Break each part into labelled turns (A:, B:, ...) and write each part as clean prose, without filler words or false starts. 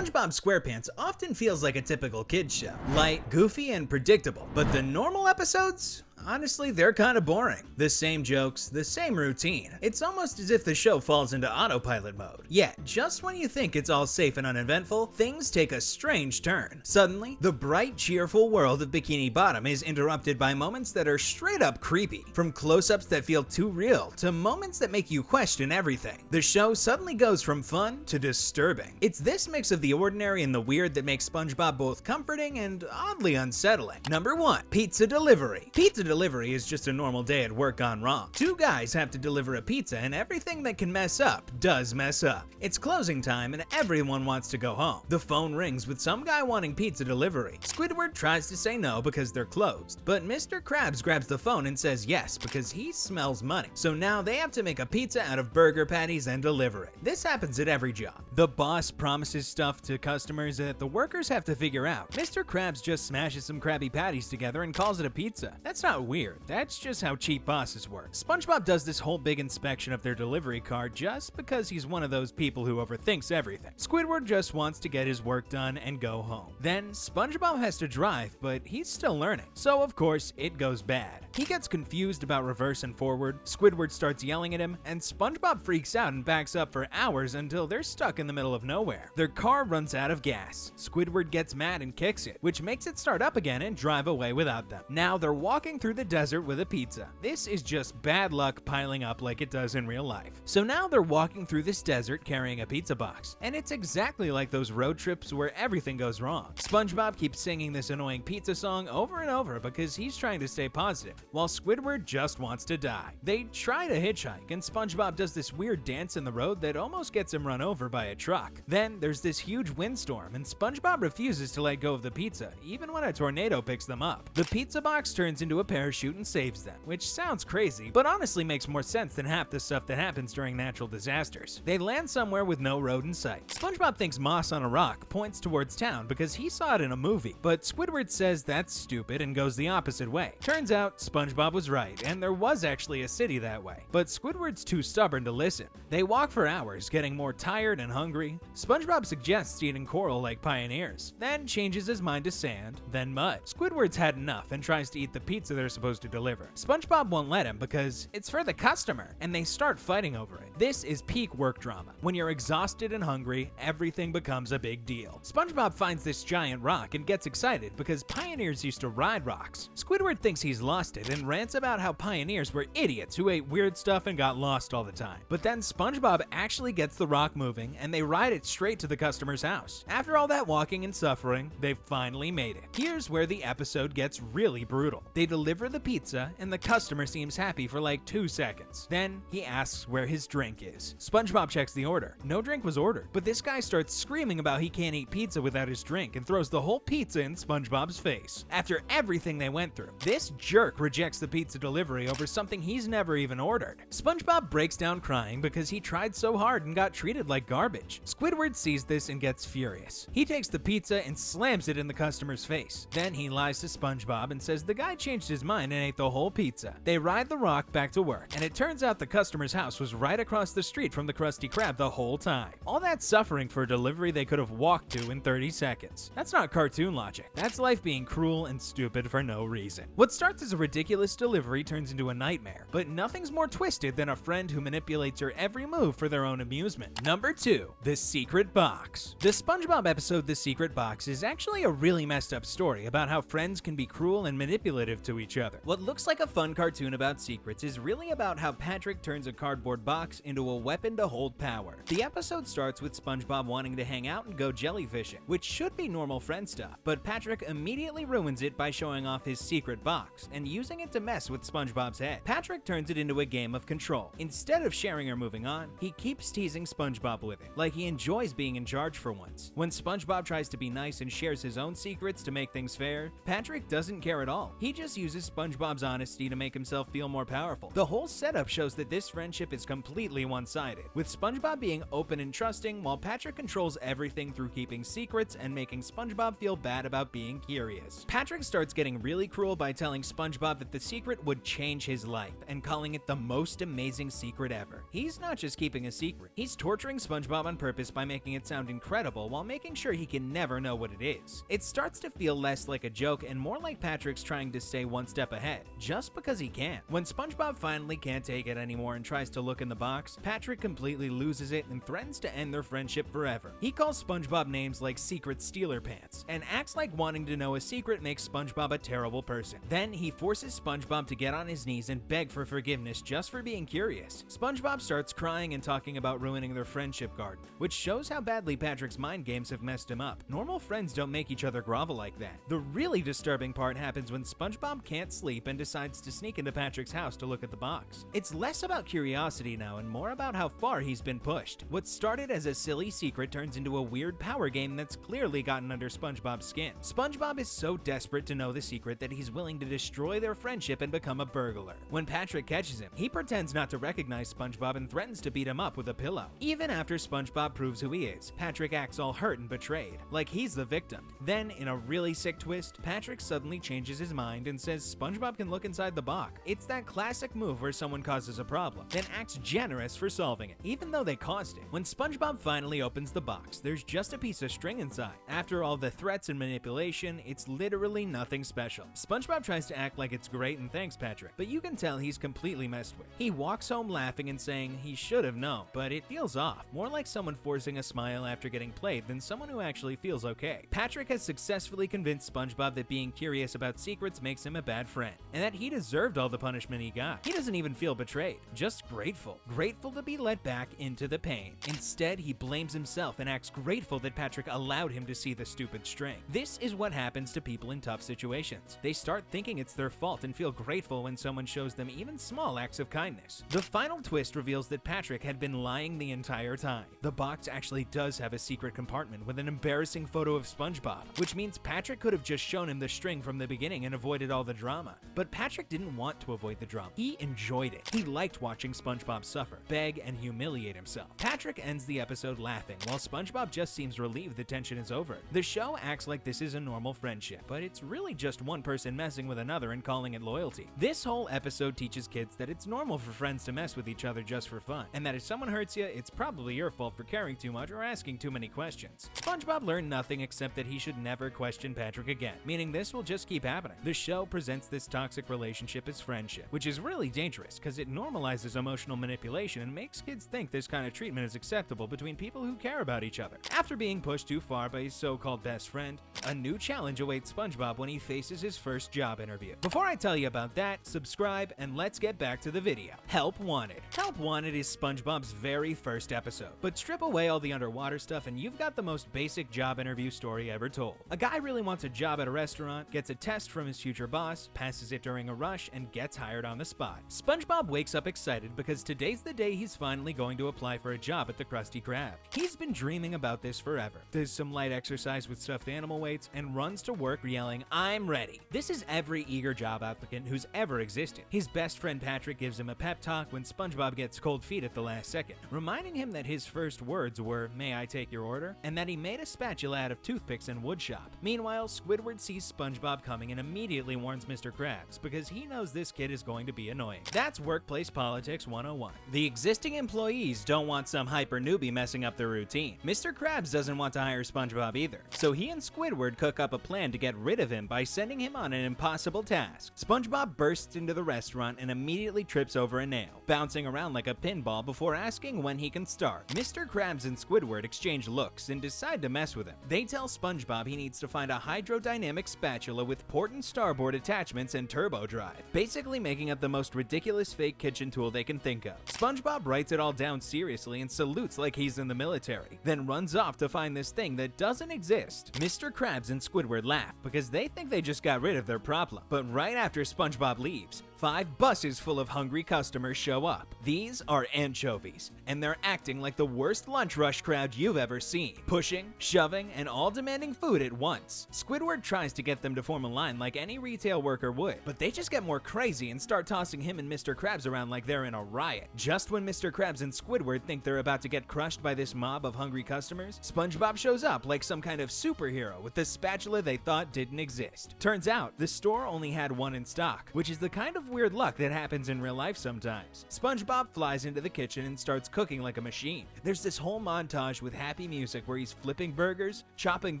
A: SpongeBob SquarePants often feels like a typical kid's show. Light, goofy, and predictable. But the normal episodes? Honestly, they're kind of boring. The same jokes, the same routine. It's almost as if the show falls into autopilot mode. Yet, just when you think it's all safe and uneventful, things take a strange turn. Suddenly, the bright, cheerful world of Bikini Bottom is interrupted by moments that are straight up creepy. From close-ups that feel too real, to moments that make you question everything. The show suddenly goes from fun to disturbing. It's this mix of the ordinary and the weird that makes SpongeBob both comforting and oddly unsettling. Number 1. Pizza Delivery. Pizza delivery is just a normal day at work gone wrong. Two guys have to deliver a pizza and everything that can mess up does mess up. It's closing time and everyone wants to go home. The phone rings with some guy wanting pizza delivery. Squidward tries to say no because they're closed, but Mr. Krabs grabs the phone and says yes because he smells money. So now they have to make a pizza out of burger patties and deliver it. This happens at every job. The boss promises stuff to customers that the workers have to figure out. Mr. Krabs just smashes some Krabby Patties together and calls it a pizza. That's not weird. That's just how cheap bosses work. SpongeBob does this whole big inspection of their delivery car just because he's one of those people who overthinks everything. Squidward just wants to get his work done and go home. Then SpongeBob has to drive, but he's still learning. So of course, it goes bad. He gets confused about reverse and forward, Squidward starts yelling at him, and SpongeBob freaks out and backs up for hours until they're stuck in the middle of nowhere. Their car runs out of gas. Squidward gets mad and kicks it, which makes it start up again and drive away without them. Now they're walking through the desert with a pizza. This is just bad luck piling up like it does in real life. So now they're walking through this desert carrying a pizza box, and it's exactly like those road trips where everything goes wrong. SpongeBob keeps singing this annoying pizza song over and over because he's trying to stay positive, while Squidward just wants to die. They try to hitchhike, and SpongeBob does this weird dance in the road that almost gets him run over by a truck. Then there's this huge windstorm, and SpongeBob refuses to let go of the pizza, even when a tornado picks them up. The pizza box turns into a parachute and saves them, which sounds crazy, but honestly makes more sense than half the stuff that happens during natural disasters. They land somewhere with no road in sight. SpongeBob thinks moss on a rock points towards town because he saw it in a movie, but Squidward says that's stupid and goes the opposite way. Turns out SpongeBob was right, and there was actually a city that way, but Squidward's too stubborn to listen. They walk for hours, getting more tired and hungry. SpongeBob suggests eating coral like pioneers, then changes his mind to sand, then mud. Squidward's had enough and tries to eat the pizza they're supposed to deliver. SpongeBob won't let him because it's for the customer, and they start fighting over it. This is peak work drama. When you're exhausted and hungry, everything becomes a big deal. SpongeBob finds this giant rock and gets excited because pioneers used to ride rocks. Squidward thinks he's lost it and rants about how pioneers were idiots who ate weird stuff and got lost all the time. But then SpongeBob actually gets the rock moving and they ride it straight to the customer's house. After all that walking and suffering, they finally made it. Here's where the episode gets really brutal. They deliver the pizza and the customer seems happy for like 2 seconds. Then he asks where his drink is. SpongeBob checks the order. No drink was ordered, but this guy starts screaming about he can't eat pizza without his drink and throws the whole pizza in SpongeBob's face. After everything they went through, this jerk rejects the pizza delivery over something he's never even ordered. SpongeBob breaks down crying because he tried so hard and got treated like garbage. Squidward sees this and gets furious. He takes the pizza and slams it in the customer's face. Then he lies to SpongeBob and says the guy changed his mind and ate the whole pizza. They ride the rock back to work, and it turns out the customer's house was right across the street from the Krusty Krab the whole time. All that suffering for a delivery they could have walked to in 30 seconds. That's not cartoon logic. That's life being cruel and stupid for no reason. What starts as a ridiculous delivery turns into a nightmare, but nothing's more twisted than a friend who manipulates your every move for their own amusement. Number 2. The Secret Box. The SpongeBob episode The Secret Box is actually a really messed up story about how friends can be cruel and manipulative to each other. What looks like a fun cartoon about secrets is really about how Patrick turns a cardboard box into a weapon to hold power. The episode starts with SpongeBob wanting to hang out and go jellyfishing, which should be normal friend stuff, but Patrick immediately ruins it by showing off his secret box and using it to mess with SpongeBob's head. Patrick turns it into a game of control. Instead of sharing or moving on, he keeps teasing SpongeBob with it, like he enjoys being in charge for once. When SpongeBob tries to be nice and shares his own secrets to make things fair, Patrick doesn't care at all. He just uses uses SpongeBob's honesty to make himself feel more powerful. The whole setup shows that this friendship is completely one-sided, with SpongeBob being open and trusting, while Patrick controls everything through keeping secrets and making SpongeBob feel bad about being curious. Patrick starts getting really cruel by telling SpongeBob that the secret would change his life, and calling it the most amazing secret ever. He's not just keeping a secret, he's torturing SpongeBob on purpose by making it sound incredible while making sure he can never know what it is. It starts to feel less like a joke and more like Patrick's trying to stay one step ahead, just because he can. When SpongeBob finally can't take it anymore and tries to look in the box, Patrick completely loses it and threatens to end their friendship forever. He calls SpongeBob names like Secret Stealer Pants, and acts like wanting to know a secret makes SpongeBob a terrible person. Then he forces SpongeBob to get on his knees and beg for forgiveness just for being curious. SpongeBob starts crying and talking about ruining their friendship garden, which shows how badly Patrick's mind games have messed him up. Normal friends don't make each other grovel like that. The really disturbing part happens when SpongeBob can't sleep and decides to sneak into Patrick's house to look at the box. It's less about curiosity now and more about how far he's been pushed. What started as a silly secret turns into a weird power game that's clearly gotten under SpongeBob's skin. SpongeBob is so desperate to know the secret that he's willing to destroy their friendship and become a burglar. When Patrick catches him, he pretends not to recognize SpongeBob and threatens to beat him up with a pillow. Even after SpongeBob proves who he is, Patrick acts all hurt and betrayed, like he's the victim. Then, in a really sick twist, Patrick suddenly changes his mind and says SpongeBob can look inside the box. It's that classic move where someone causes a problem, then acts generous for solving it, even though they caused it. When SpongeBob finally opens the box, there's just a piece of string inside. After all the threats and manipulation, it's literally nothing special. SpongeBob tries to act like it's great and thanks Patrick, but you can tell he's completely messed with. He walks home laughing and saying he should have known, but it feels off, more like someone forcing a smile after getting played than someone who actually feels okay. Patrick has successfully convinced SpongeBob that being curious about secrets makes him a bad friend, and that he deserved all the punishment he got. He doesn't even feel betrayed, just grateful. Grateful to be let back into the pain. Instead, he blames himself and acts grateful that Patrick allowed him to see the stupid string. This is what happens to people in tough situations. They start thinking it's their fault and feel grateful when someone shows them even small acts of kindness. The final twist reveals that Patrick had been lying the entire time. The box actually does have a secret compartment with an embarrassing photo of SpongeBob, which means Patrick could have just shown him the string from the beginning and avoided all the drama. But Patrick didn't want to avoid the drama. He enjoyed it. He liked watching SpongeBob suffer, beg, and humiliate himself. Patrick ends the episode laughing, while SpongeBob just seems relieved the tension is over. The show acts like this is a normal friendship, but it's really just one person messing with another and calling it loyalty. This whole episode teaches kids that it's normal for friends to mess with each other just for fun, and that if someone hurts you, it's probably your fault for caring too much or asking too many questions. SpongeBob learned nothing except that he should never question Patrick again, meaning this will just keep happening. The show presents this toxic relationship as friendship, which is really dangerous because it normalizes emotional manipulation and makes kids think this kind of treatment is acceptable between people who care about each other. After being pushed too far by his so-called best friend, a new challenge awaits SpongeBob when he faces his first job interview. Before I tell you about that, subscribe and let's get back to the video. Help Wanted. Help Wanted is SpongeBob's very first episode, but strip away all the underwater stuff and you've got the most basic job interview story ever told. A guy really wants a job at a restaurant, gets a test from his future boss, passes it during a rush, and gets hired on the spot. SpongeBob wakes up excited because today's the day he's finally going to apply for a job at the Krusty Krab. He's been dreaming about this forever. Does some light exercise with stuffed animal weights and runs to work yelling, "I'm ready." This is every eager job applicant who's ever existed. His best friend Patrick gives him a pep talk when SpongeBob gets cold feet at the last second, reminding him that his first words were, "May I take your order?" and that he made a spatula out of toothpicks and wood shop. Meanwhile, Squidward sees SpongeBob coming and immediately warns Mr. Krabs because he knows this kid is going to be annoying. That's workplace politics 101. The existing employees don't want some hyper newbie messing up their routine. Mr. Krabs doesn't want to hire SpongeBob either, so he and Squidward cook up a plan to get rid of him by sending him on an impossible task. SpongeBob bursts into the restaurant and immediately trips over a nail, bouncing around like a pinball before asking when he can start. Mr. Krabs and Squidward exchange looks and decide to mess with him. They tell SpongeBob he needs to find a hydrodynamic spatula with port and starboard attachments and turbo drive, basically making it the most ridiculous fake kitchen tool they can think of. SpongeBob writes it all down seriously and salutes like he's in the military, then runs off to find this thing that doesn't exist. Mr. Krabs and Squidward laugh because they think they just got rid of their problem, but right after SpongeBob leaves, 5 buses full of hungry customers show up. These are anchovies, and they're acting like the worst lunch rush crowd you've ever seen, pushing, shoving, and all demanding food at once. Squidward tries to get them to form a line like any retail worker would, but they just get more crazy and start tossing him and Mr. Krabs around like they're in a riot. Just when Mr. Krabs and Squidward think they're about to get crushed by this mob of hungry customers, SpongeBob shows up like some kind of superhero with the spatula they thought didn't exist. Turns out, the store only had one in stock, which is the kind of weird luck that happens in real life sometimes. SpongeBob flies into the kitchen and starts cooking like a machine. There's this whole montage with happy music where he's flipping burgers, chopping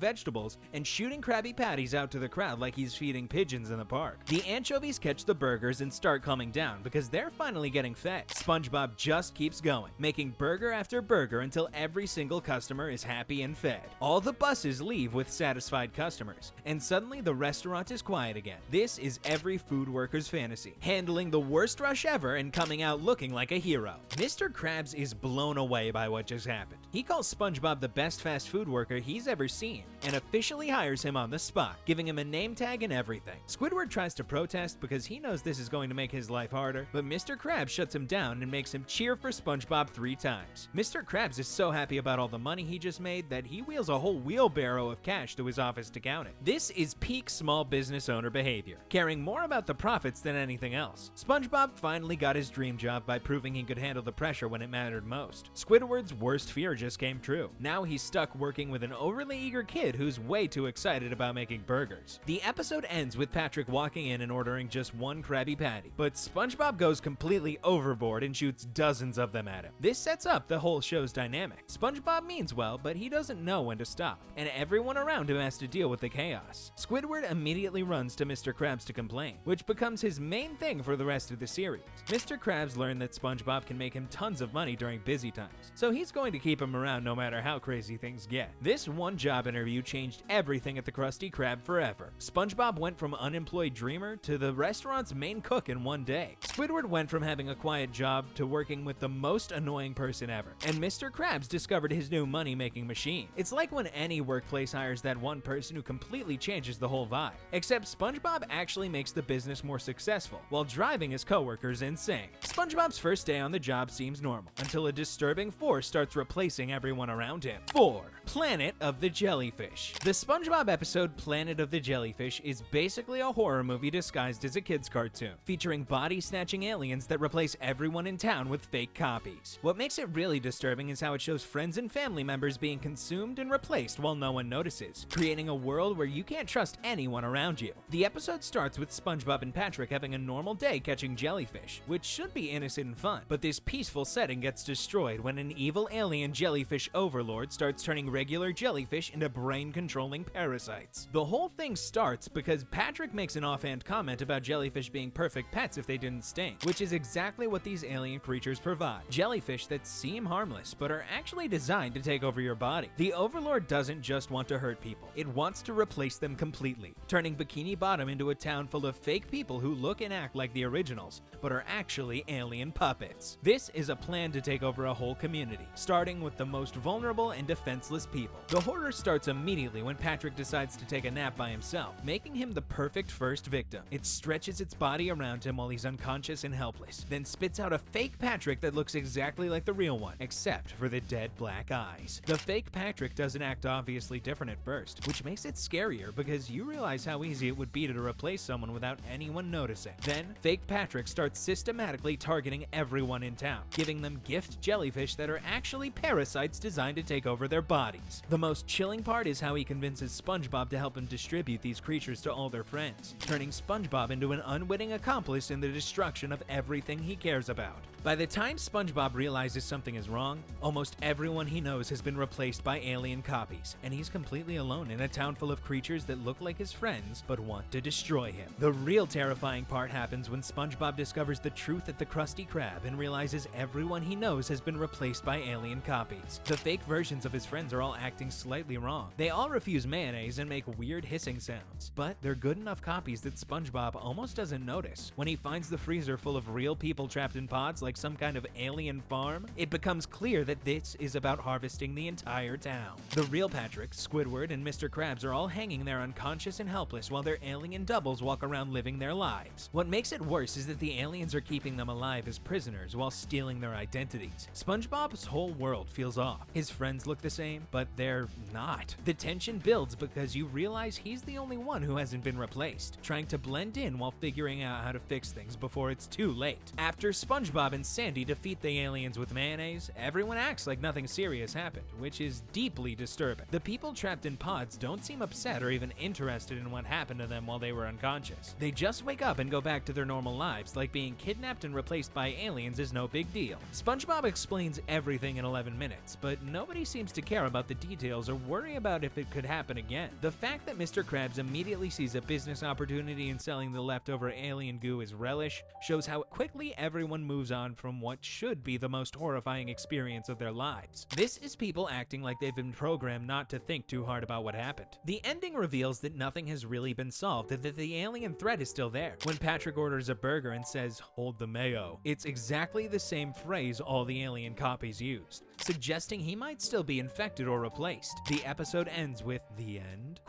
A: vegetables, and shooting Krabby Patties out to the crowd like he's feeding pigeons in the park. The anchovies catch the burgers and start calming down because they're finally getting fed. SpongeBob just keeps going, making burger after burger until every single customer is happy and fed. All the buses leave with satisfied customers, and suddenly the restaurant is quiet again. This is every food worker's fantasy, handling the worst rush ever and coming out looking like a hero. Mr. Krabs is blown away by what just happened. He calls SpongeBob the best fast food worker he's ever seen and officially hires him on the spot, giving him a name tag and everything. Squidward tries to protest because he knows this is going to make his life harder, but Mr. Krabs shuts him down and makes him cheer for SpongeBob 3 times. Mr. Krabs is so happy about all the money he just made that he wheels a whole wheelbarrow of cash to his office to count it. This is peak small business owner behavior, caring more about the profits than anything else. SpongeBob finally got his dream job by proving he could handle the pressure when it mattered most. Squidward's worst fear just came true. Now he's stuck working with an overly eager kid who's way too excited about making burgers. The episode ends with Patrick walking in and ordering just one Krabby Patty, but SpongeBob goes completely overboard and shoots dozens of them at him. This sets up the whole show's dynamic. SpongeBob means well, but he doesn't know when to stop, and everyone around him has to deal with the chaos. Squidward immediately runs to Mr. Krabs to complain, which becomes his main thing for the rest of the series. Mr. Krabs learned that SpongeBob can make him tons of money during busy times, so he's going to keep him around no matter how crazy things get. This one job interview changed everything at the Krusty Krab forever. SpongeBob went from unemployed dreamer to the restaurant's main cook in one day. Squidward went from having a quiet job to working with the most annoying person ever, and Mr. Krabs discovered his new money-making machine. It's like when any workplace hires that one person who completely changes the whole vibe, except SpongeBob actually makes the business more successful while driving his coworkers insane. SpongeBob's first day on the job seems normal until a disturbing force starts replacing everyone around him. 4. Planet of the Jellyfish. The SpongeBob episode Planet of the Jellyfish is basically a horror movie disguised as a kid's cartoon, featuring body-snatching aliens that replace everyone in town with fake copies. What makes it really disturbing is how it shows friends and family members being consumed and replaced while no one notices, creating a world where you can't trust anyone around you. The episode starts with SpongeBob and Patrick having a normal day catching jellyfish, which should be innocent and fun, but this peaceful setting gets destroyed when an evil alien jellyfish overlord starts turning regular jellyfish into brain-controlling parasites. The whole thing starts because Patrick makes an offhand comment about jellyfish being perfect pets if they didn't stink, which is exactly what these alien creatures provide. Jellyfish that seem harmless, but are actually designed to take over your body. The Overlord doesn't just want to hurt people, it wants to replace them completely, turning Bikini Bottom into a town full of fake people who look and act like the originals, but are actually alien puppets. This is a plan to take over a whole community, starting with the most vulnerable and defenseless people. The horror starts immediately when Patrick decides to take a nap by himself, making him the perfect first victim. It stretches its body around him while he's unconscious and helpless, then spits out a fake Patrick that looks exactly like the real one, except for the dead black eyes. The fake Patrick doesn't act obviously different at first, which makes it scarier because you realize how easy it would be to replace someone without anyone noticing. Then, fake Patrick starts systematically targeting everyone in town, giving them gift jellyfish that are actually parasites designed to take over their bodies. The most chilling part is how he convinces SpongeBob to help him distribute these creatures to all their friends, turning SpongeBob into an unwitting accomplice in the destruction of everything he cares about. By the time SpongeBob realizes something is wrong, almost everyone he knows has been replaced by alien copies, and he's completely alone in a town full of creatures that look like his friends but want to destroy him. The real terrifying part happens when SpongeBob discovers the truth at the Krusty Krab and realizes everyone he knows has been replaced by alien copies. The fake versions of his friends are all acting slightly wrong. They all refuse mayonnaise and make weird hissing sounds, but they're good enough copies that SpongeBob almost doesn't notice. When he finds the freezer full of real people trapped in pods like some kind of alien farm, it becomes clear that this is about harvesting the entire town. The real Patrick, Squidward, and Mr. Krabs are all hanging there unconscious and helpless while their alien doubles walk around living their lives. What makes it worse is that the aliens are keeping them alive as prisoners while stealing their identities. SpongeBob's whole world feels off. His friends look the same, but they're not. The tension builds because you realize he's the only one who hasn't been replaced, trying to blend in while figuring out how to fix things before it's too late. After SpongeBob and Sandy defeat the aliens with mayonnaise, everyone acts like nothing serious happened, which is deeply disturbing. The people trapped in pods don't seem upset or even interested in what happened to them while they were unconscious. They just wake up and go back to their normal lives, like being kidnapped and replaced by aliens is no big deal. SpongeBob explains everything in 11 minutes, but nobody seems to care about the details or worry about if it could happen again. The fact that Mr. Krabs immediately sees a business opportunity in selling the leftover alien goo as relish shows how quickly everyone moves on from what should be the most horrifying experience of their lives. This is people acting like they've been programmed not to think too hard about what happened. The ending reveals that nothing has really been solved and that the alien threat is still there. When Patrick orders a burger and says, "Hold the mayo," it's exactly the same phrase all the alien copies used, suggesting he might still be infected or replaced. The episode ends with "the end?"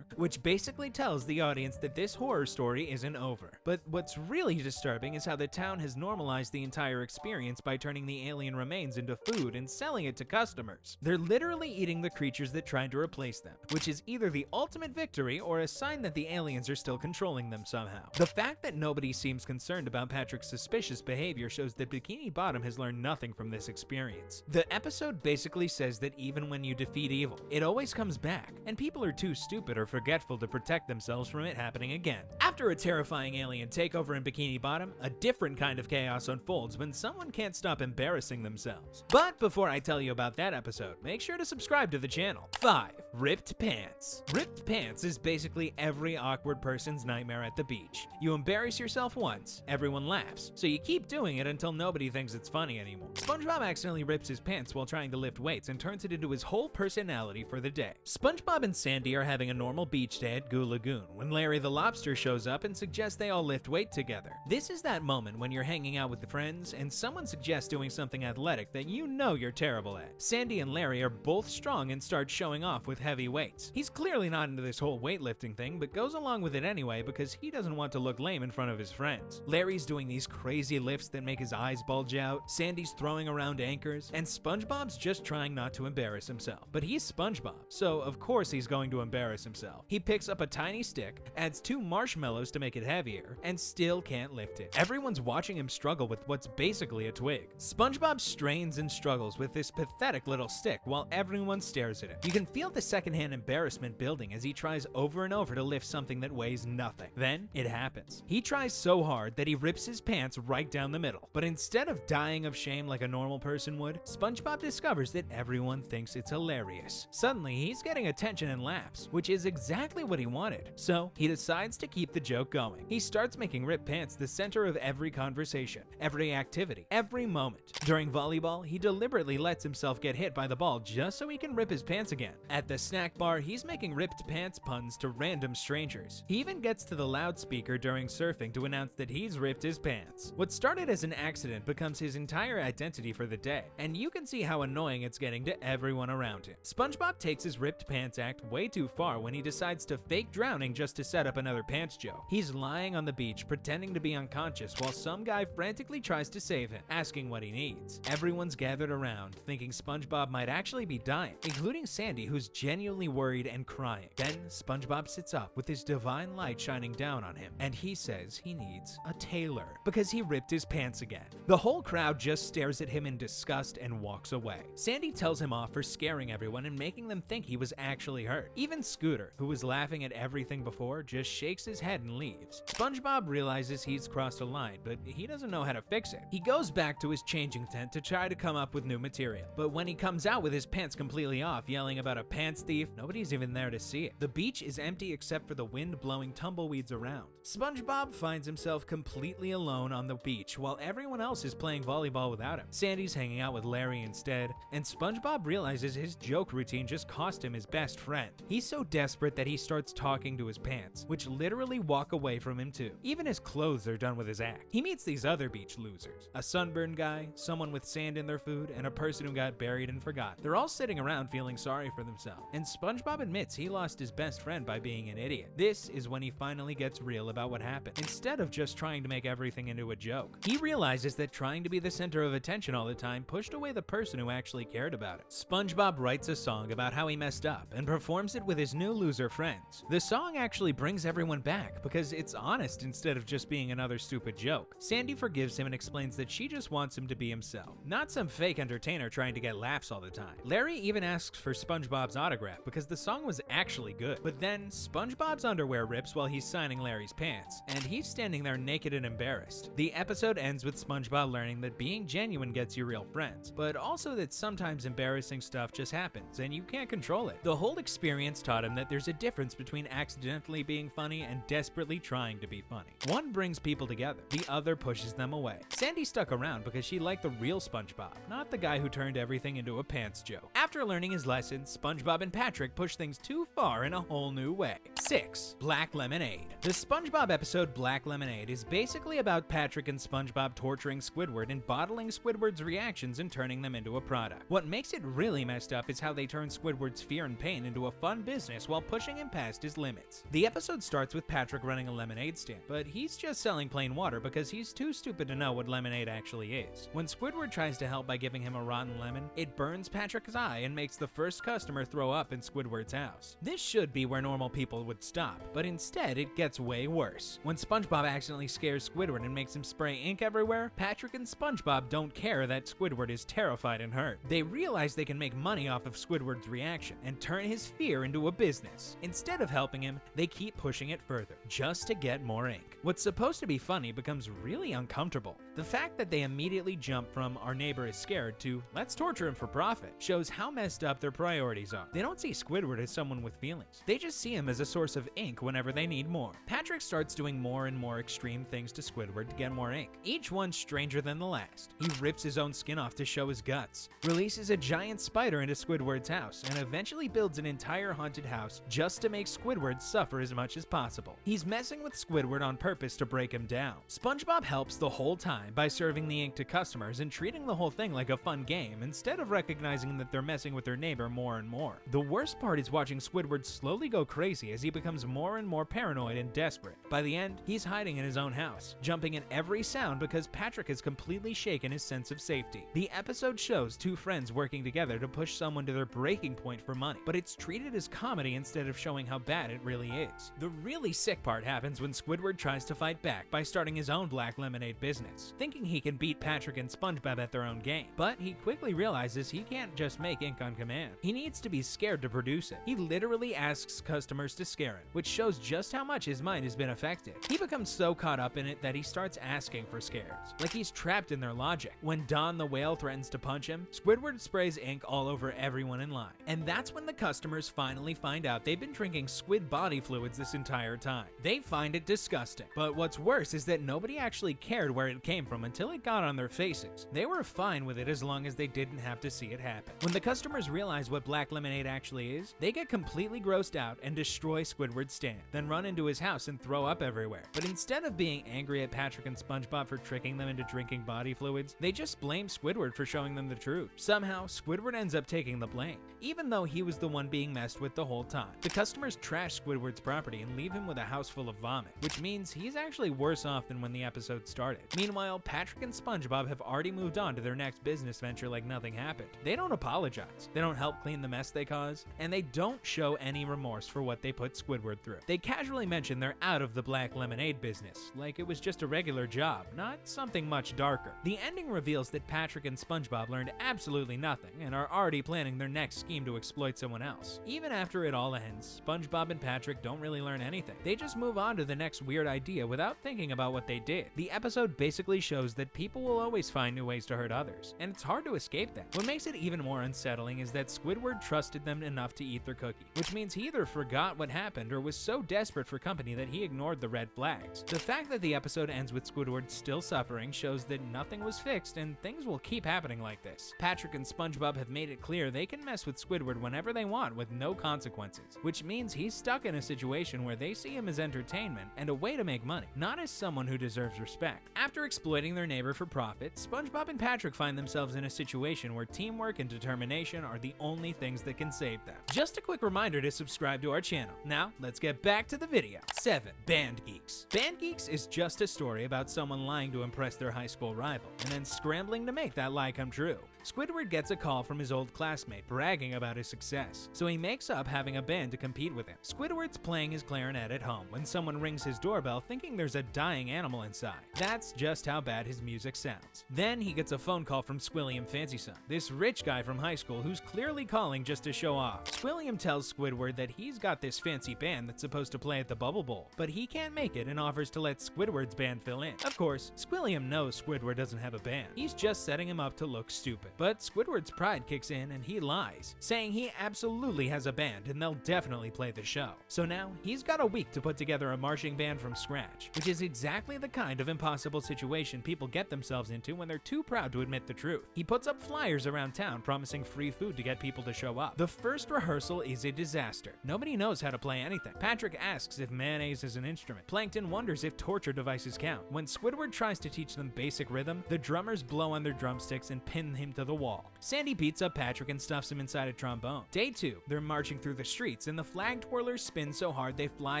A: which basically tells the audience that this horror story isn't over. But what's really disturbing is how the town has normalized the entire experience by turning the alien remains into food and selling it to customers. They're literally eating the creatures that tried to replace them, which is either the ultimate victory or a sign that the aliens are still controlling them somehow. The fact that nobody seems concerned about Patrick's suspicious behavior shows that Bikini Bottom has learned nothing from this experience. The episode basically says that even when you defeat evil, it always comes back, and people are too stupid or forgetful to protect themselves from it happening again. After a terrifying alien takeover in Bikini Bottom, a different kind of chaos unfolds when someone can't stop embarrassing themselves. But before I tell you about that episode, make sure to subscribe to the channel. 5. Ripped Pants. Ripped pants is basically every awkward person's nightmare at the beach. You embarrass yourself once, everyone laughs, so you keep doing it until nobody thinks it's funny anymore. SpongeBob accidentally rips his pants while trying to lift weights and turns it into his whole personality for the day. SpongeBob and Sandy are having a normal beach day at Ghoul Lagoon when Larry the Lobster shows up and suggests they all lift weight together. This is that moment when you're hanging out with the friends and someone suggests doing something athletic that you know you're terrible at. Sandy and Larry are both strong and start showing off with heavy weights. He's clearly not into this whole weightlifting thing, but goes along with it anyway because he doesn't want to look lame in front of his friends. Larry's doing these crazy lifts that make his eyes bulge out, Sandy's throwing around anchors, and SpongeBob's just trying not to embarrass himself. But he's SpongeBob, so of course he's going to embarrass himself. He picks up a tiny stick, adds 2 marshmallows to make it heavier, and still can't lift it. Everyone's watching him struggle with what's basically a twig. SpongeBob strains and struggles with this pathetic little stick while everyone stares at him. You can feel the secondhand embarrassment building as he tries over and over to lift something that weighs nothing. Then it happens. He tries so hard that he rips his pants right down the middle. But instead of dying of shame like a normal person would, SpongeBob discovers that everyone thinks it's hilarious. Suddenly, he's getting attention and laughs, which is exactly what he wanted. So he decides to keep the joke going. He starts making ripped pants the center of every conversation, every activity, every moment. During volleyball, he deliberately lets himself get hit by the ball just so he can rip his pants again. At the snack bar, he's making ripped pants puns to random strangers. He even gets to the loudspeaker during surfing to announce that he's ripped his pants. What started as an accident becomes his entire identity for the day, and you can see how annoying it's getting to everyone around him. SpongeBob takes his ripped pants act way too far when he decides to fake drowning just to set up another pants joke. He's lying on the beach pretending to be unconscious while some guy frantically tries to save him, asking what he needs. Everyone's gathered around, thinking SpongeBob might actually be dying, including Sandy, who's genuinely worried and crying. Then SpongeBob sits up with his divine light shining down on him, and he says he needs a tailor because he ripped his pants again. The whole crowd just stares at him in disgust and walks away. Sandy tells him off for scaring everyone and making them think he was actually hurt. Even Scooter, who was laughing at everything before, just shakes his head and leaves. SpongeBob realizes he's crossed a line, but he doesn't know how to fix it. He goes back to his changing tent to try to come up with new material, but when he comes out with his pants completely off, yelling about a pants thief, nobody's even there to see it. The beach is empty except for the wind blowing tumbleweeds around. SpongeBob finds himself completely alone on the beach while everyone else is playing volleyball without him. Sandy's hanging out with Larry Larry instead, and SpongeBob realizes his joke routine just cost him his best friend. He's so desperate that he starts talking to his pants, which literally walk away from him too. Even his clothes are done with his act. He meets these other beach losers, a sunburned guy, someone with sand in their food, and a person who got buried and forgot. They're all sitting around feeling sorry for themselves, and SpongeBob admits he lost his best friend by being an idiot. This is when he finally gets real about what happened, instead of just trying to make everything into a joke. He realizes that trying to be the center of attention all the time pushed away the person who actually cared about it. SpongeBob writes a song about how he messed up and performs it with his new loser friends. The song actually brings everyone back because it's honest instead of just being another stupid joke. Sandy forgives him and explains that she just wants him to be himself, not some fake entertainer trying to get laughs all the time. Larry even asks for SpongeBob's autograph because the song was actually good. But then SpongeBob's underwear rips while he's signing Larry's pants, and he's standing there naked and embarrassed. The episode ends with SpongeBob learning that being genuine gets you real friends, but also that sometimes embarrassing stuff just happens and you can't control it. The whole experience taught him that there's a difference between accidentally being funny and desperately trying to be funny. One brings people together, the other pushes them away. Sandy stuck around because she liked the real SpongeBob, not the guy who turned everything into a pants joke. After learning his lesson, SpongeBob and Patrick push things too far in a whole new way. 6. Black Lemonade. The SpongeBob episode Black Lemonade is basically about Patrick and SpongeBob torturing Squidward and bottling Squidward's reactions and turning them into a product. What makes it really messed up is how they turn Squidward's fear and pain into a fun business while pushing him past his limits. The episode starts with Patrick running a lemonade stand, but he's just selling plain water because he's too stupid to know what lemonade actually is. When Squidward tries to help by giving him a rotten lemon, it burns Patrick's eye and makes the first customer throw up in Squidward's house. This should be where normal people would stop, but instead it gets way worse. When SpongeBob accidentally scares Squidward and makes him spray ink everywhere, Patrick and SpongeBob don't care that Squidward is terrified and hurt. They realize they can make money off of Squidward's reaction and turn his fear into a business. Instead of helping him, they keep pushing it further, just to get more ink. What's supposed to be funny becomes really uncomfortable. The fact that they immediately jump from "our neighbor is scared" to "let's torture him for profit" shows how messed up their priorities are. They don't see Squidward as someone with feelings. They just see him as a source of ink whenever they need more. Patrick starts doing more and more extreme things to Squidward to get more ink, each one stranger than the last. He rips his own skin off to show his guts, releases a giant spider into Squidward's house, and eventually builds an entire haunted house just to make Squidward suffer as much as possible. He's messing with Squidward on purpose to break him down. SpongeBob helps the whole time by serving the ink to customers and treating the whole thing like a fun game instead of recognizing that they're messing with their neighbor more and more. The worst part is watching Squidward slowly go crazy as he becomes more and more paranoid and desperate. By the end, he's hiding in his own house, jumping at every sound because Patrick has completely shaken his sense of safety. The episode shows two friends working together to push someone to their breaking point for money, but it's treated as comedy instead of showing how bad it really is. The really sick part happens when Squidward tries to fight back by starting his own Black Lemonade business, thinking he can beat Patrick and SpongeBob at their own game. But he quickly realizes he can't just make ink on command. He needs to be scared to produce it. He literally asks customers to scare him, which shows just how much his mind has been affected. He becomes so caught up in it that he starts asking for scares, like he's trapped in their logic. When Don the whale threatens to punch him, Squidward sprays ink all over everyone in line. And that's when the customers finally find out they've been drinking squid body fluids this entire time. They find it disgusting. But what's worse is that nobody actually cared where it came from until it got on their faces. They were fine with it as long as they didn't have to see it happen. When the customers realize what Black Lemonade actually is, they get completely grossed out and destroy Squidward's stand, then run into his house and throw up everywhere. But instead of being angry at Patrick and SpongeBob for tricking them into drinking body fluids, they just blame Squidward for showing them the truth. Somehow, Squidward ends up taking the blame, even though he was the one being messed with the whole time. The customers trash Squidward's property and leave him with a house full of vomit, which means he's actually worse off than when the episode started. Meanwhile, Patrick and SpongeBob have already moved on to their next business venture like nothing happened. They don't apologize, they don't help clean the mess they caused, and they don't show any remorse for what they put Squidward through. They casually mention they're out of the Black Lemonade business, like it was just a regular job, not something much darker. The ending reveals that Patrick and SpongeBob learned absolutely nothing and are already planning their next scheme to exploit someone else. Even after it all ends, SpongeBob and Patrick don't really learn anything. They just move on to the next weird idea without thinking about what they did. The episode basically shows that people will always find new ways to hurt others, and it's hard to escape that. What makes it even more unsettling is that Squidward trusted them enough to eat their cookie, which means he either forgot what happened or was so desperate for company that he ignored the red flags. The fact that the episode ends with Squidward still suffering shows that nothing was fixed and things will keep happening like this. Patrick and SpongeBob have made it clear they can mess with Squidward whenever they want with no consequences, which means he's stuck in a situation where they see him as entertainment and a way to make money, not as someone who deserves respect. After exploiting their neighbor for profit, SpongeBob and Patrick find themselves in a situation where teamwork and determination are the only things that can save them. Just a quick reminder to subscribe to our channel. Now, let's get back to the video. 7. Band Geeks. Band Geeks is just a story about someone lying to impress their high school rival, and then scrambling to make that lie come true. Squidward gets a call from his old classmate bragging about his success, so he makes up having a band to compete with him. Squidward's playing his clarinet at home when someone rings his doorbell thinking there's a dying animal inside. That's just how bad his music sounds. Then he gets a phone call from Squilliam Fancyson, this rich guy from high school who's clearly calling just to show off. Squilliam tells Squidward that he's got this fancy band that's supposed to play at the Bubble Bowl, but he can't make it and offers to let Squidward's band fill in. Of course, Squilliam knows Squidward doesn't have a band. He's just setting him up to look stupid. But Squidward's pride kicks in and he lies, saying he absolutely has a band and they'll definitely play the show. So now he's got a week to put together a marching band from scratch, which is exactly the kind of impossible situation people get themselves into when they're too proud to admit the truth. He puts up flyers around town promising free food to get people to show up. The first rehearsal is a disaster. Nobody knows how to play anything. Patrick asks if mayonnaise is an instrument. Plankton wonders if torture devices count. When Squidward tries to teach them basic rhythm, the drummers blow on their drumsticks and pin him to the wall. Sandy beats up Patrick and stuffs him inside a trombone. Day 2, they're marching through the streets and the flag twirlers spin so hard they fly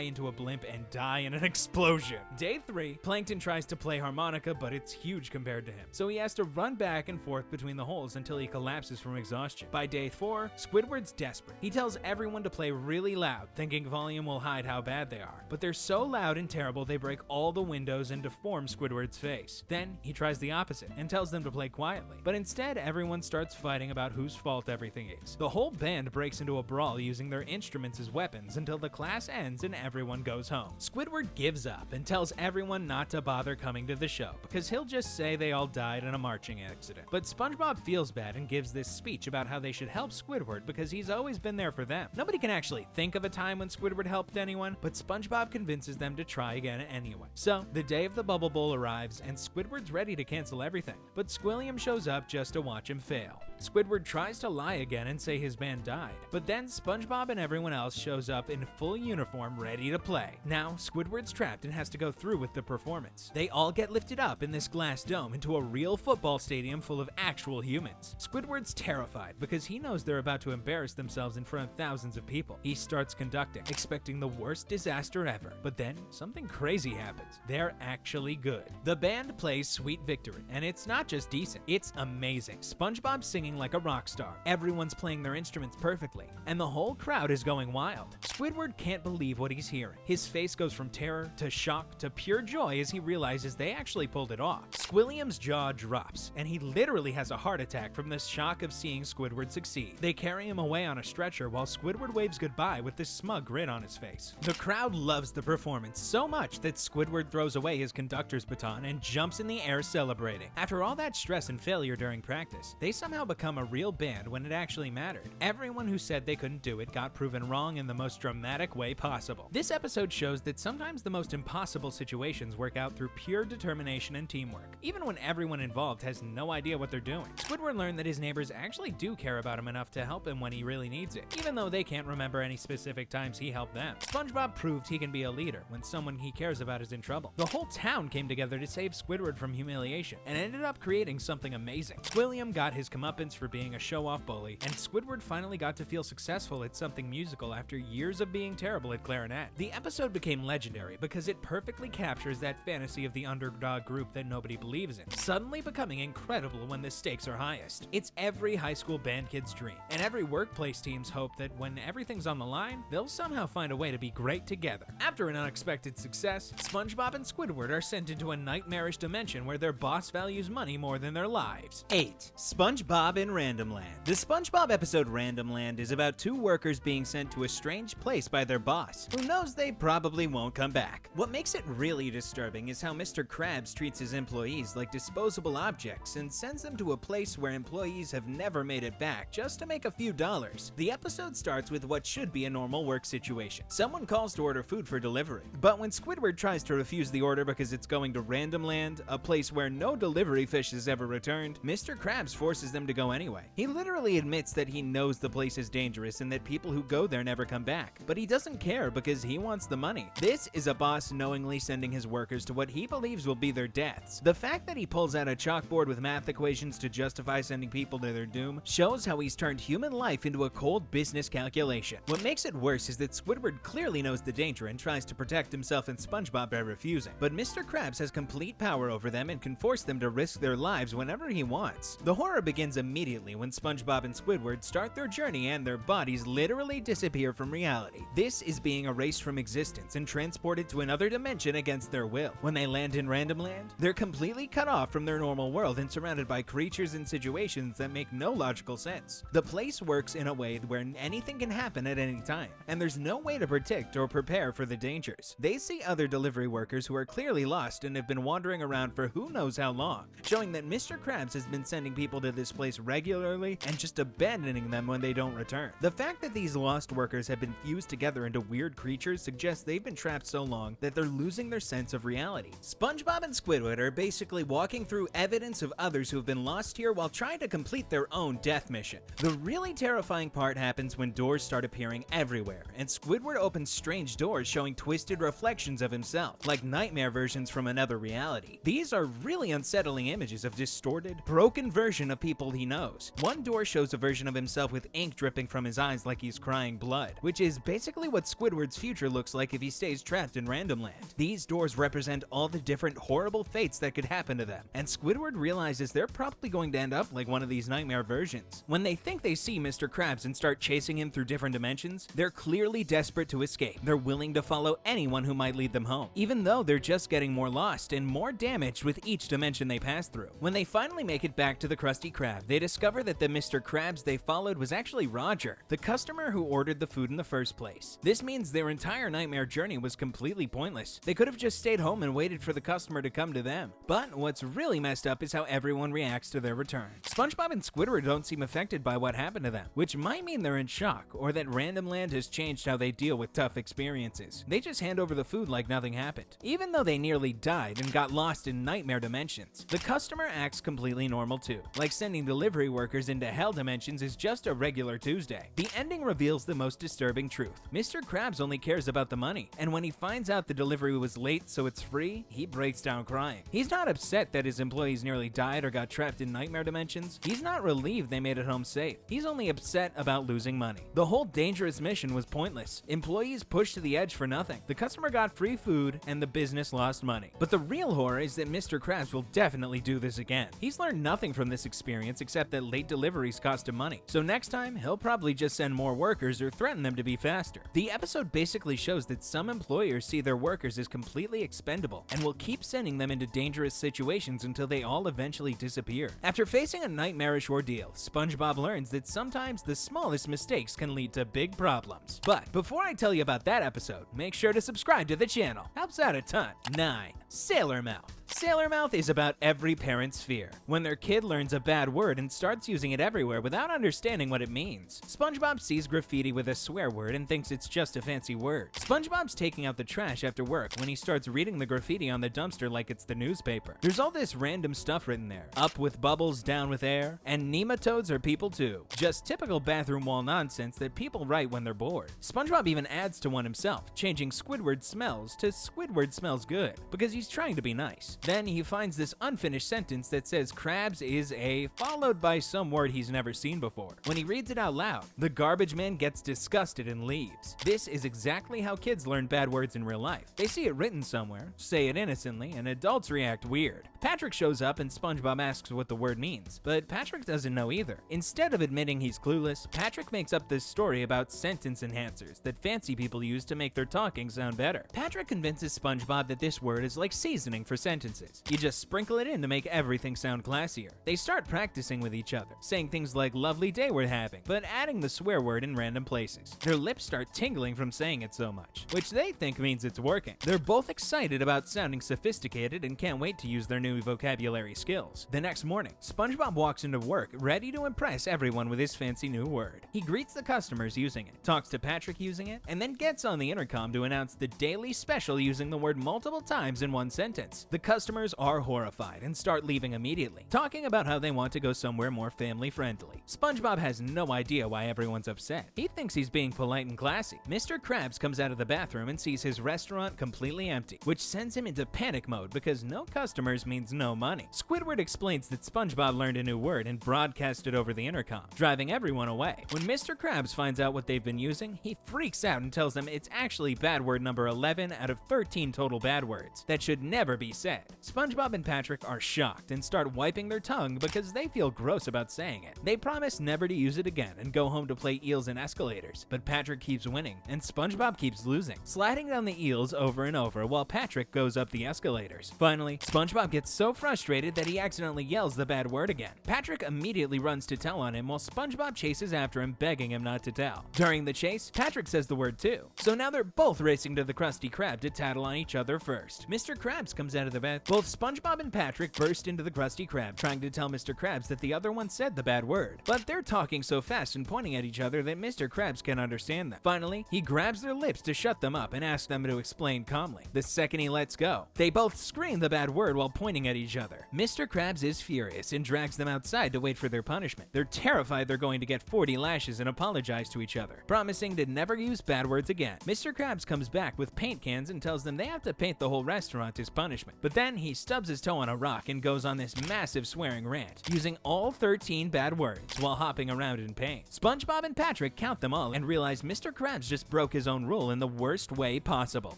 A: into a blimp and die in an explosion. Day 3, Plankton tries to play harmonica, but it's huge compared to him, so he has to run back and forth between the holes until he collapses from exhaustion. By day 4, Squidward's desperate. He tells everyone to play really loud, thinking volume will hide how bad they are, but they're so loud and terrible they break all the windows and deform Squidward's face. Then he tries the opposite and tells them to play quietly, but instead everyone starts fighting about whose fault everything is. The whole band breaks into a brawl using their instruments as weapons until the class ends and everyone goes home. Squidward gives up and tells everyone not to bother coming to the show because he'll just say they all died in a marching accident. But SpongeBob feels bad and gives this speech about how they should help Squidward because he's always been there for them. Nobody can actually think of a time when Squidward helped anyone, but SpongeBob convinces them to try again anyway. So the day of the Bubble Bowl arrives and Squidward's ready to cancel everything, but Squilliam shows up just to watch him fail. Squidward tries to lie again and say his band died, but then SpongeBob and everyone else shows up in full uniform ready to play. Now Squidward's trapped and has to go through with the performance. They all get lifted up in this glass dome into a real football stadium full of actual humans. Squidward's terrified because he knows they're about to embarrass themselves in front of thousands of people. He starts conducting, expecting the worst disaster ever, but then something crazy happens. They're actually good. The band plays Sweet Victory, and it's not just decent, it's amazing. SpongeBob's singing like a rock star. Everyone's playing their instruments perfectly, and the whole crowd is going wild. Squidward can't believe what he's hearing. His face goes from terror to shock to pure joy as he realizes they actually pulled it off. Squilliam's jaw drops, and he literally has a heart attack from the shock of seeing Squidward succeed. They carry him away on a stretcher while Squidward waves goodbye with this smug grin on his face. The crowd loves the performance so much that Squidward throws away his conductor's baton and jumps in the air celebrating. After all that stress and failure during practice, they somehow become a real band when it actually mattered. Everyone who said they couldn't do it got proven wrong in the most dramatic way possible. This episode shows that sometimes the most impossible situations work out through pure determination and teamwork, even when everyone involved has no idea what they're doing. Squidward learned that his neighbors actually do care about him enough to help him when he really needs it, even though they can't remember any specific times he helped them. SpongeBob proved he can be a leader when someone he cares about is in trouble. The whole town came together to save Squidward from humiliation and ended up creating something amazing. Squilliam got his comeuppance for being a show-off bully, and Squidward finally got to feel successful at something musical after years of being terrible at clarinet. The episode became legendary because it perfectly captures that fantasy of the underdog group that nobody believes in, suddenly becoming incredible when the stakes are highest. It's every high school band kid's dream, and every workplace team's hope that when everything's on the line, they'll somehow find a way to be great together. After an unexpected success, SpongeBob and Squidward are sent into a nightmarish dimension where their boss values money more than their lives. 8. SpongeBob SpongeBob in Randomland. The SpongeBob episode Randomland is about two workers being sent to a strange place by their boss, who knows they probably won't come back. What makes it really disturbing is how Mr. Krabs treats his employees like disposable objects and sends them to a place where employees have never made it back just to make a few dollars. The episode starts with what should be a normal work situation. Someone calls to order food for delivery, but when Squidward tries to refuse the order because it's going to Randomland, a place where no delivery fish has ever returned, Mr. Krabs forces them to go anyway. He literally admits that he knows the place is dangerous and that people who go there never come back, but he doesn't care because he wants the money. This is a boss knowingly sending his workers to what he believes will be their deaths. The fact that he pulls out a chalkboard with math equations to justify sending people to their doom shows how he's turned human life into a cold business calculation. What makes it worse is that Squidward clearly knows the danger and tries to protect himself and SpongeBob by refusing, but Mr. Krabs has complete power over them and can force them to risk their lives whenever he wants. The horror begins immediately when SpongeBob and Squidward start their journey and their bodies literally disappear from reality. This is being erased from existence and transported to another dimension against their will. When they land in Randomland, they're completely cut off from their normal world and surrounded by creatures and situations that make no logical sense. The place works in a way where anything can happen at any time, and there's no way to predict or prepare for the dangers. They see other delivery workers who are clearly lost and have been wandering around for who knows how long, showing that Mr. Krabs has been sending people to this place regularly and just abandoning them when they don't return. The fact that these lost workers have been fused together into weird creatures suggests they've been trapped so long that they're losing their sense of reality. SpongeBob and Squidward are basically walking through evidence of others who have been lost here while trying to complete their own death mission. The really terrifying part happens when doors start appearing everywhere, and Squidward opens strange doors showing twisted reflections of himself, like nightmare versions from another reality. These are really unsettling images of distorted, broken version of people he knows. One door shows a version of himself with ink dripping from his eyes like he's crying blood, which is basically what Squidward's future looks like if he stays trapped in Randomland. These doors represent all the different horrible fates that could happen to them, and Squidward realizes they're probably going to end up like one of these nightmare versions. When they think they see Mr. Krabs and start chasing him through different dimensions, they're clearly desperate to escape. They're willing to follow anyone who might lead them home, even though they're just getting more lost and more damaged with each dimension they pass through. When they finally make it back to the Krusty Krab, they discover that the Mr. Krabs they followed was actually Roger, the customer who ordered the food in the first place. This means their entire nightmare journey was completely pointless. They could have just stayed home and waited for the customer to come to them. But what's really messed up is how everyone reacts to their return. SpongeBob and Squidward don't seem affected by what happened to them, which might mean they're in shock, or that Randomland has changed how they deal with tough experiences. They just hand over the food like nothing happened, even though they nearly died and got lost in nightmare dimensions. The customer acts completely normal too, like sending delivery workers into hell dimensions is just a regular Tuesday. The ending reveals the most disturbing truth. Mr. Krabs only cares about the money, and when he finds out the delivery was late so it's free, he breaks down crying. He's not upset that his employees nearly died or got trapped in nightmare dimensions. He's not relieved they made it home safe. He's only upset about losing money. The whole dangerous mission was pointless. Employees pushed to the edge for nothing. The customer got free food and the business lost money. But the real horror is that Mr. Krabs will definitely do this again. He's learned nothing from this experience except that late deliveries cost him money. So next time, he'll probably just send more workers or threaten them to be faster. The episode basically shows that some employers see their workers as completely expendable and will keep sending them into dangerous situations until they all eventually disappear. After facing a nightmarish ordeal, SpongeBob learns that sometimes the smallest mistakes can lead to big problems. But before I tell you about that episode, make sure to subscribe to the channel. Helps out a ton. 9. Sailor Mouth. Sailor Mouth is about every parent's fear. When their kid learns a bad word and starts using it everywhere without understanding what it means. SpongeBob sees graffiti with a swear word and thinks it's just a fancy word. SpongeBob's taking out the trash after work when he starts reading the graffiti on the dumpster like it's the newspaper. There's all this random stuff written there. Up with bubbles, down with air, and nematodes are people too. Just typical bathroom wall nonsense that people write when they're bored. SpongeBob even adds to one himself, changing Squidward smells to Squidward smells good, because he's trying to be nice. Then he finds this unfinished sentence that says Krabs is a, followed by some word he's never seen before. When he reads it out loud, the garbage man gets disgusted and leaves. This is exactly how kids learn bad words in real life. They see it written somewhere, say it innocently, and adults react weird. Patrick shows up and SpongeBob asks what the word means, but Patrick doesn't know either. Instead of admitting he's clueless, Patrick makes up this story about sentence enhancers that fancy people use to make their talking sound better. Patrick convinces SpongeBob that this word is like seasoning for sentences. sentences. You just sprinkle it in to make everything sound classier. They start practicing with each other, saying things like "lovely day we're having," but adding the swear word in random places. Their lips start tingling from saying it so much, which they think means it's working. They're both excited about sounding sophisticated and can't wait to use their new vocabulary skills. The next morning, SpongeBob walks into work ready to impress everyone with his fancy new word. He greets the customers using it, talks to Patrick using it, and then gets on the intercom to announce the daily special using the word multiple times in one sentence. The customers are horrified and start leaving immediately, talking about how they want to go somewhere more family-friendly. SpongeBob has no idea why everyone's upset. He thinks he's being polite and classy. Mr. Krabs comes out of the bathroom and sees his restaurant completely empty, which sends him into panic mode because no customers means no money. Squidward explains that SpongeBob learned a new word and broadcast it over the intercom, driving everyone away. When Mr. Krabs finds out what they've been using, he freaks out and tells them it's actually bad word number 11 out of 13 total bad words that should never be said. SpongeBob and Patrick are shocked and start wiping their tongue because they feel gross about saying it. They promise never to use it again and go home to play eels and escalators, but Patrick keeps winning and SpongeBob keeps losing, sliding down the eels over and over while Patrick goes up the escalators. Finally, SpongeBob gets so frustrated that he accidentally yells the bad word again. Patrick immediately runs to tell on him while SpongeBob chases after him, begging him not to tell. During the chase, Patrick says the word too, so now they're both racing to the Krusty Krab to tattle on each other first. Mr. Krabs comes out of the bath. Both SpongeBob and Patrick burst into the Krusty Krab, trying to tell Mr. Krabs that the other one said the bad word, but they're talking so fast and pointing at each other that Mr. Krabs can understand them. Finally, he grabs their lips to shut them up and asks them to explain calmly. The second he lets go, they both scream the bad word while pointing at each other. Mr. Krabs is furious and drags them outside to wait for their punishment. They're terrified they're going to get 40 lashes and apologize to each other, promising to never use bad words again. Mr. Krabs comes back with paint cans and tells them they have to paint the whole restaurant as punishment. But then he stubs his toe on a rock and goes on this massive swearing rant, using all 13 bad words while hopping around in pain. SpongeBob and Patrick count them all and realize Mr. Krabs just broke his own rule in the worst way possible.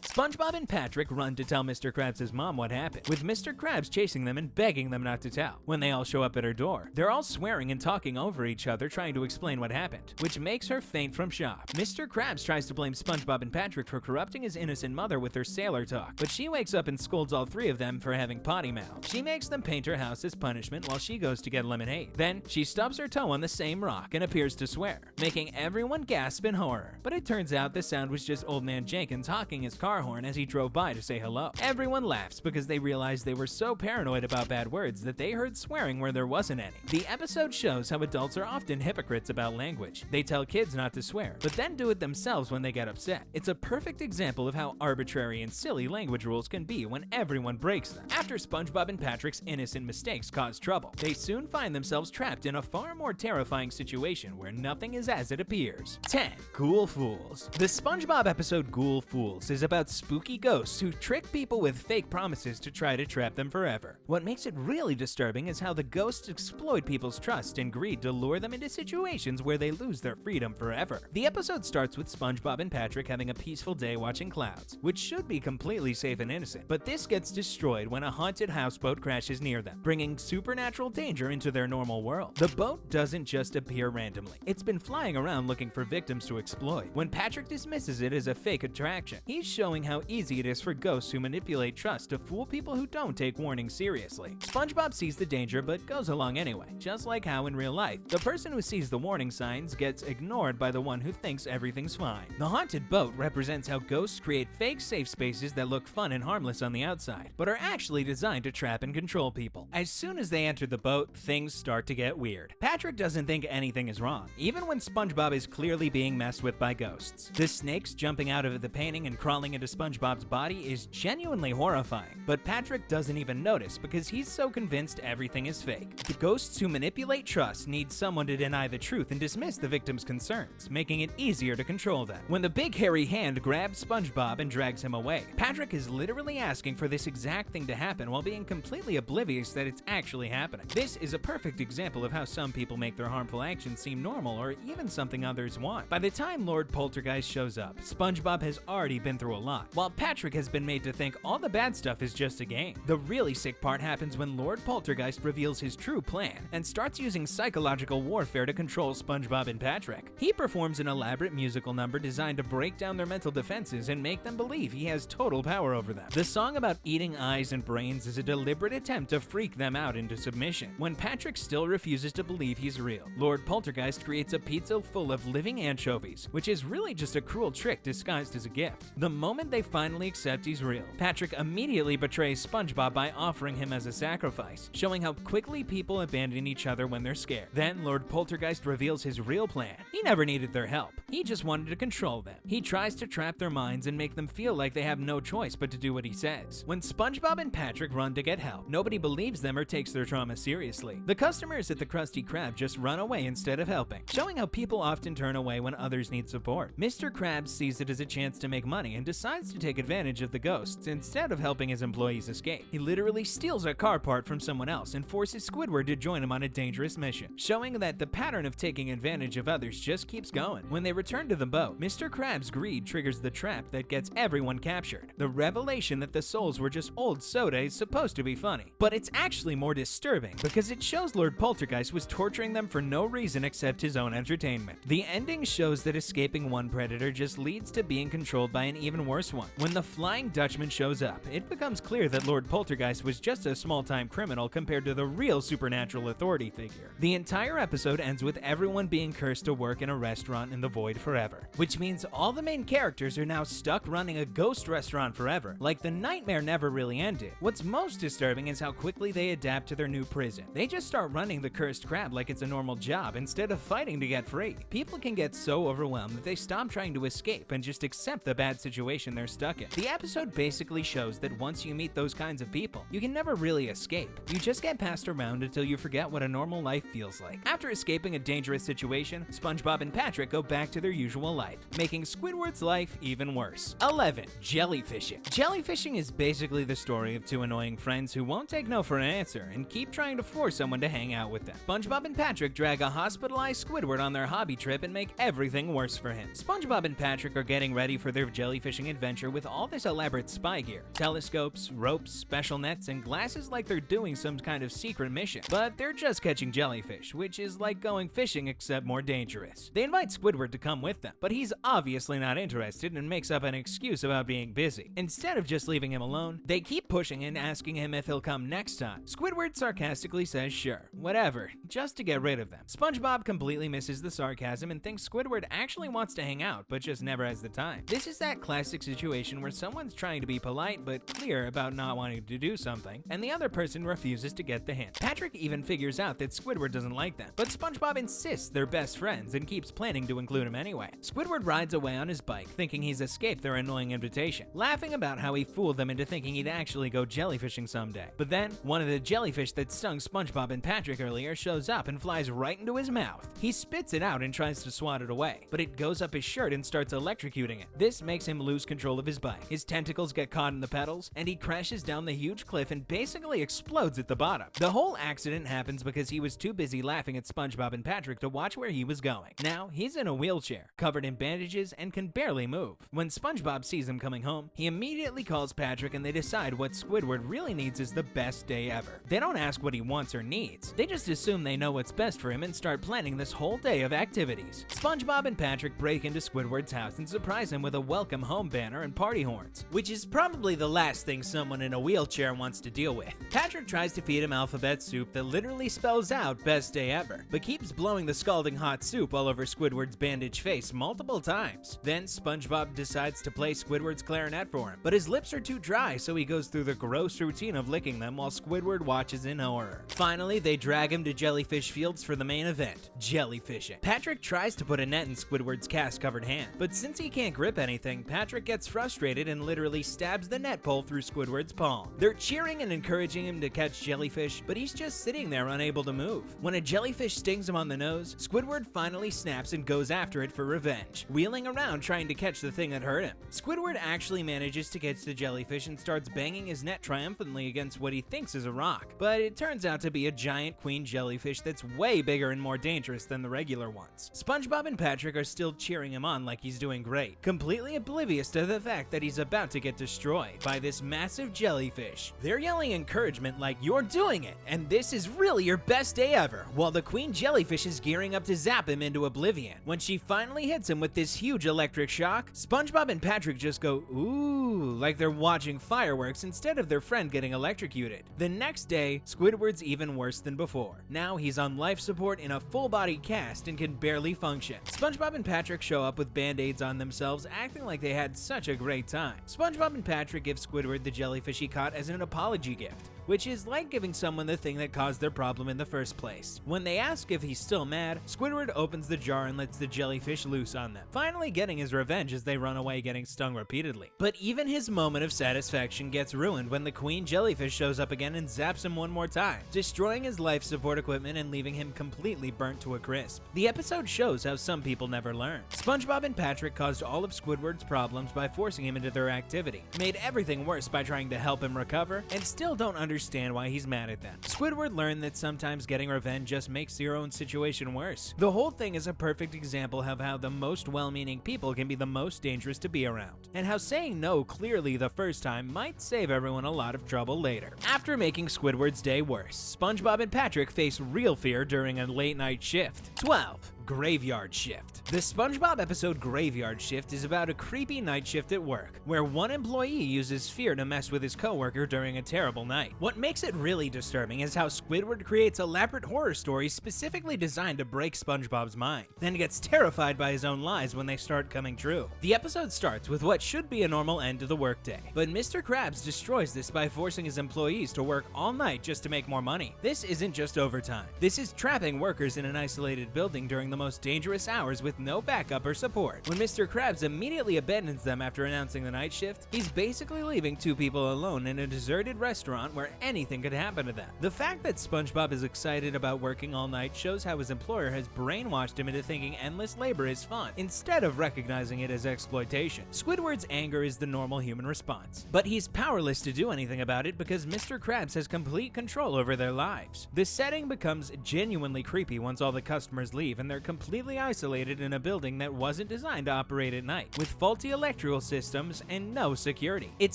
A: SpongeBob and Patrick run to tell Mr. Krabs' mom what happened, with Mr. Krabs chasing them and begging them not to tell. When they all show up at her door, they're all swearing and talking over each other, trying to explain what happened, which makes her faint from shock. Mr. Krabs tries to blame SpongeBob and Patrick for corrupting his innocent mother with their sailor talk, but she wakes up and scolds all three of them for having potty mouth. She makes them paint her house as punishment while she goes to get lemonade. Then she stubs her toe on the same rock and appears to swear, making everyone gasp in horror. But it turns out the sound was just Old Man Jenkins honking his car horn as he drove by to say hello. Everyone laughs because they realize they were so paranoid about bad words that they heard swearing where there wasn't any. The episode shows how adults are often hypocrites about language. They tell kids not to swear, but then do it themselves when they get upset. It's a perfect example of how arbitrary and silly language rules can be when everyone breaks them. After SpongeBob and Patrick's innocent mistakes cause trouble, they soon find themselves trapped in a far more terrifying situation where nothing is as it appears. 10. Ghoul Fools. The SpongeBob episode Ghoul Fools is about spooky ghosts who trick people with fake promises to try to trap them forever. What makes it really disturbing is how the ghosts exploit people's trust and greed to lure them into situations where they lose their freedom forever. The episode starts with SpongeBob and Patrick having a peaceful day watching clouds, which should be completely safe and innocent, but this gets destroyed when a haunted houseboat crashes near them, bringing supernatural danger into their normal world. The boat doesn't just appear randomly. It's been flying around looking for victims to exploit. When Patrick dismisses it as a fake attraction, he's showing how easy it is for ghosts who manipulate trust to fool people who don't take warnings seriously. SpongeBob sees the danger but goes along anyway, just like how in real life, the person who sees the warning signs gets ignored by the one who thinks everything's fine. The haunted boat represents how ghosts create fake safe spaces that look fun and harmless on the outside, but are actually designed to trap and control people. As soon as they enter the boat, things start to get weird. Patrick doesn't think anything is wrong, even when SpongeBob is clearly being messed with by ghosts. The snakes jumping out of the painting and crawling into SpongeBob's body is genuinely horrifying, but Patrick doesn't even notice because he's so convinced everything is fake. The ghosts who manipulate trust need someone to deny the truth and dismiss the victim's concerns, making it easier to control them. When the big hairy hand grabs SpongeBob and drags him away, Patrick is literally asking for this exact thing to happen while being completely oblivious that it's actually happening. This is a perfect example of how some people make their harmful actions seem normal or even something others want. By the time Lord Poltergeist shows up, SpongeBob has already been through a lot, while Patrick has been made to think all the bad stuff is just a game. The really sick part happens when Lord Poltergeist reveals his true plan and starts using psychological warfare to control SpongeBob and Patrick. He performs an elaborate musical number designed to break down their mental defenses and make them believe he has total power over them. The song about eating
B: eyes and brains is a deliberate attempt to freak them out into submission. When Patrick still refuses to believe he's real, Lord Poltergeist creates a pizza full of living anchovies, which is really just a cruel trick disguised as a gift. The moment they finally accept he's real, Patrick immediately betrays SpongeBob by offering him as a sacrifice, showing how quickly people abandon each other when they're scared. Then Lord Poltergeist reveals his real plan. He never needed their help. He just wanted to control them. He tries to trap their minds and make them feel like they have no choice but to do what he says. When SpongeBob and Patrick run to get help, nobody believes them or takes their trauma seriously. The customers at the Krusty Krab just run away instead of helping, showing how people often turn away when others need support. Mr. Krabs sees it as a chance to make money and decides to take advantage of the ghosts instead of helping his employees escape. He literally steals a car part from someone else and forces Squidward to join him on a dangerous mission, showing that the pattern of taking advantage of others just keeps going. When they return to the boat, Mr. Krabs' greed triggers the trap that gets everyone captured. The revelation that the souls were just old soda is supposed to be funny, but it's actually more disturbing because it shows Lord Poltergeist was torturing them for no reason except his own entertainment. The ending shows that escaping one predator just leads to being controlled by an even worse one. When the Flying Dutchman shows up, it becomes clear that Lord Poltergeist was just a small-time criminal compared to the real supernatural authority figure. The entire episode ends with everyone being cursed to work in a restaurant in the void forever, which means all the main characters are now stuck running a ghost restaurant forever, like the nightmare never really ended. What's most disturbing is how quickly they adapt to their new prison. They just start running the cursed crab like it's a normal job instead of fighting to get free. People can get so overwhelmed that they stop trying to escape and just accept the bad situation they're stuck in. The episode basically shows that once you meet those kinds of people, you can never really escape. You just get passed around until you forget what a normal life feels like. After escaping a dangerous situation, SpongeBob and Patrick go back to their usual life, making Squidward's life even worse. 11. Jellyfishing. Jellyfishing is basically the story of two annoying friends who won't take no for an answer and keep trying to force someone to hang out with them. SpongeBob and Patrick drag a hospitalized Squidward on their hobby trip and make everything worse for him. SpongeBob and Patrick are getting ready for their jellyfishing adventure with all this elaborate spy gear, telescopes, ropes, special nets, and glasses like they're doing some kind of secret mission. But they're just catching jellyfish, which is like going fishing except more dangerous. They invite Squidward to come with them, but he's obviously not interested and makes up an excuse about being busy. Instead of just leaving him alone, they keep pushing and asking him if he'll come next time. Squidward sarcastically says sure, whatever, just to get rid of them. SpongeBob completely misses the sarcasm and thinks Squidward actually wants to hang out, but just never has the time. This is that classic situation where someone's trying to be polite but clear about not wanting to do something, and the other person refuses to get the hint. Patrick even figures out that Squidward doesn't like them, but SpongeBob insists they're best friends and keeps planning to include him anyway. Squidward rides away on his bike, thinking he's escaped their annoying invitation, laughing about how he fooled them into thinking he'd actually go jellyfishing someday. But then, one of the jellyfish that stung SpongeBob and Patrick earlier shows up and flies right into his mouth. He spits it out and tries to swat it away, but it goes up his shirt and starts electrocuting it. This makes him lose control of his bike. His tentacles get caught in the pedals, and he crashes down the huge cliff and basically explodes at the bottom. The whole accident happens because he was too busy laughing at SpongeBob and Patrick to watch where he was going. Now, he's in a wheelchair, covered in bandages, and can barely move. When SpongeBob sees him coming home, he immediately calls Patrick and they decide what Squidward really needs is the best day ever. They don't ask what he wants or needs. They just assume they know what's best for him and start planning this whole day of activities. SpongeBob and Patrick break into Squidward's house and surprise him with a welcome home banner and party horns, which is probably the last thing someone in a wheelchair wants to deal with. Patrick tries to feed him alphabet soup that literally spells out best day ever, but keeps blowing the scalding hot soup all over Squidward's bandaged face multiple times. Then SpongeBob decides to play Squidward's clarinet for him, but his lips are too dry, so he goes through the gross routine of licking them while Squidward watches in horror. Finally, they drag him to Jellyfish Fields for the main event, jellyfishing. Patrick tries to put a net in Squidward's cast-covered hand, but since he can't grip anything, Patrick gets frustrated and literally stabs the net pole through Squidward's palm. They're cheering and encouraging him to catch jellyfish, but he's just sitting there unable to move. When a jellyfish stings him on the nose, Squidward finally snaps and goes after it for revenge, wheeling around trying to catch the thing that hurt him. Squidward actually manages to catch the jellyfish and starts banging his net triumphantly against what he thinks is a rock, but it turns out to be a giant queen jellyfish that's way bigger and more dangerous than the regular ones. SpongeBob and Patrick are still cheering him on like he's doing great, completely oblivious to the fact that he's about to get destroyed by this massive jellyfish. They're yelling encouragement like, "You're doing it, and this is really your best day ever," while the queen jellyfish is gearing up to zap him into oblivion. When she finally hits him with this huge electric shock, SpongeBob and Patrick just go, "Ooh," like they're watching fireworks worse instead of their friend getting electrocuted. The next day, Squidward's even worse than before. Now he's on life support in a full-body cast and can barely function. SpongeBob and Patrick show up with band-aids on themselves, acting like they had such a great time. SpongeBob and Patrick give Squidward the jellyfish he caught as an apology gift, which is like giving someone the thing that caused their problem in the first place. When they ask if he's still mad, Squidward opens the jar and lets the jellyfish loose on them, finally getting his revenge as they run away getting stung repeatedly. But even his moment of satisfaction gets ruined when the queen jellyfish shows up again and zaps him one more time, destroying his life support equipment and leaving him completely burnt to a crisp. The episode shows how some people never learn. SpongeBob and Patrick caused all of Squidward's problems by forcing him into their activity, made everything worse by trying to help him recover, and still don't understand why he's mad at them. Squidward learned that sometimes getting revenge just makes your own situation worse. The whole thing is a perfect example of how the most well-meaning people can be the most dangerous to be around, and how saying no clearly the first time might save everyone a lot of trouble later. After making Squidward's day worse, SpongeBob and Patrick face real fear during a late-night shift. 12. Graveyard Shift. The SpongeBob episode Graveyard Shift is about a creepy night shift at work, where one employee uses fear to mess with his coworker during a terrible night. What makes it really disturbing is how Squidward creates elaborate horror stories specifically designed to break SpongeBob's mind, then gets terrified by his own lies when they start coming true. The episode starts with what should be a normal end to the workday, but Mr. Krabs destroys this by forcing his employees to work all night just to make more money. This isn't just overtime. This is trapping workers in an isolated building during the most dangerous hours with no backup or support. When Mr. Krabs immediately abandons them after announcing the night shift, he's basically leaving two people alone in a deserted restaurant where anything could happen to them. The fact that SpongeBob is excited about working all night shows how his employer has brainwashed him into thinking endless labor is fun, instead of recognizing it as exploitation. Squidward's anger is the normal human response, but he's powerless to do anything about it because Mr. Krabs has complete control over their lives. The setting becomes genuinely creepy once all the customers leave and they're completely isolated in a building that wasn't designed to operate at night, with faulty electrical systems and no security. It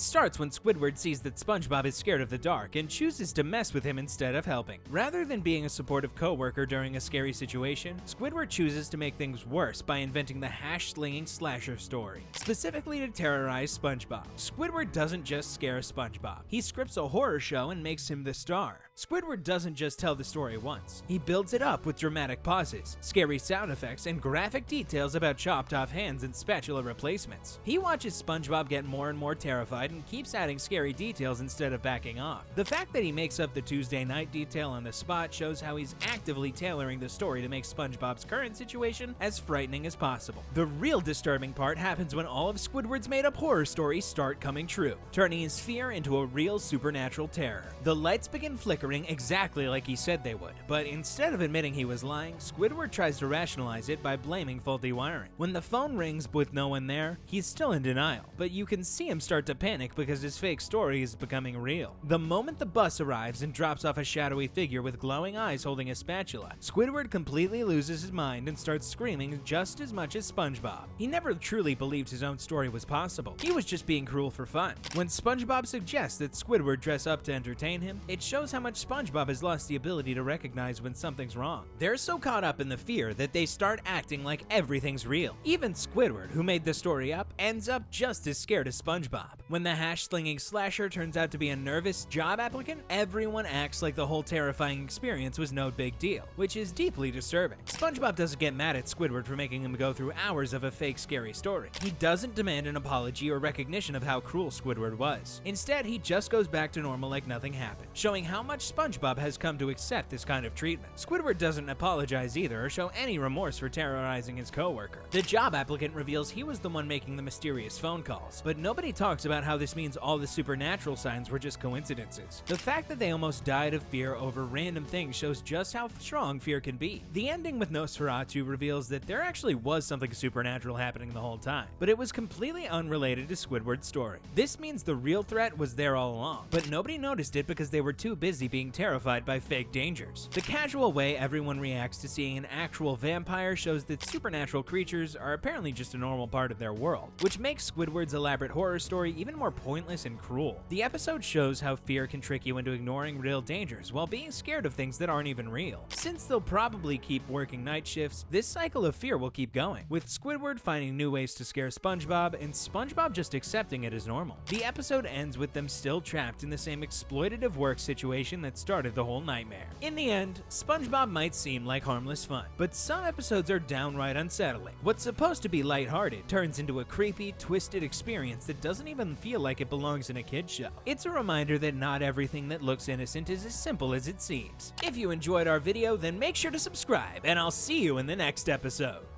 B: starts when Squidward sees that SpongeBob is scared of the dark and chooses to mess with him instead of helping. Rather than being a supportive coworker during a scary situation, Squidward chooses to make things worse by inventing the hash-slinging slasher story, specifically to terrorize SpongeBob. Squidward doesn't just scare SpongeBob, he scripts a horror show and makes him the star. Squidward doesn't just tell the story once, he builds it up with dramatic pauses, scary sound effects, and graphic details about chopped off hands and spatula replacements. He watches SpongeBob get more and more terrified and keeps adding scary details instead of backing off. The fact that he makes up the Tuesday night detail on the spot shows how he's actively tailoring the story to make SpongeBob's current situation as frightening as possible. The real disturbing part happens when all of Squidward's made-up horror stories start coming true, turning his fear into a real supernatural terror. The lights begin flickering exactly like he said they would, but instead of admitting he was lying, Squidward tries to rationalize it by blaming faulty wiring. When the phone rings with no one there, he's still in denial, but you can see him start to panic because his fake story is becoming real. The moment the bus arrives and drops off a shadowy figure with glowing eyes holding a spatula, Squidward completely loses his mind and starts screaming just as much as SpongeBob. He never truly believed his own story was possible. He was just being cruel for fun. When SpongeBob suggests that Squidward dress up to entertain him, it shows how much SpongeBob has lost the ability to recognize when something's wrong. They're so caught up in the fear that they start acting like everything's real. Even Squidward, who made the story up, ends up just as scared as SpongeBob. When the hash-slinging slasher turns out to be a nervous job applicant, everyone acts like the whole terrifying experience was no big deal, which is deeply disturbing. SpongeBob doesn't get mad at Squidward for making him go through hours of a fake scary story. He doesn't demand an apology or recognition of how cruel Squidward was. Instead, he just goes back to normal like nothing happened, showing how much SpongeBob has come to accept this kind of treatment. Squidward doesn't apologize either or show any remorse for terrorizing his coworker. The job applicant reveals he was the one making the mysterious phone calls, but nobody talks about how this means all the supernatural signs were just coincidences. The fact that they almost died of fear over random things shows just how strong fear can be. The ending with Nosferatu reveals that there actually was something supernatural happening the whole time, but it was completely unrelated to Squidward's story. This means the real threat was there all along, but nobody noticed it because they were too busy being terrified by fake dangers. The casual way everyone reacts to seeing an actual actual vampire shows that supernatural creatures are apparently just a normal part of their world, which makes Squidward's elaborate horror story even more pointless and cruel. The episode shows how fear can trick you into ignoring real dangers while being scared of things that aren't even real. Since they'll probably keep working night shifts, this cycle of fear will keep going, with Squidward finding new ways to scare SpongeBob and SpongeBob just accepting it as normal. The episode ends with them still trapped in the same exploitative work situation that started the whole nightmare. In the end, SpongeBob might seem like harmless fun, but some episodes are downright unsettling. What's supposed to be lighthearted turns into a creepy, twisted experience that doesn't even feel like it belongs in a kid's show. It's a reminder that not everything that looks innocent is as simple as it seems. If you enjoyed our video, then make sure to subscribe, and I'll see you in the next episode.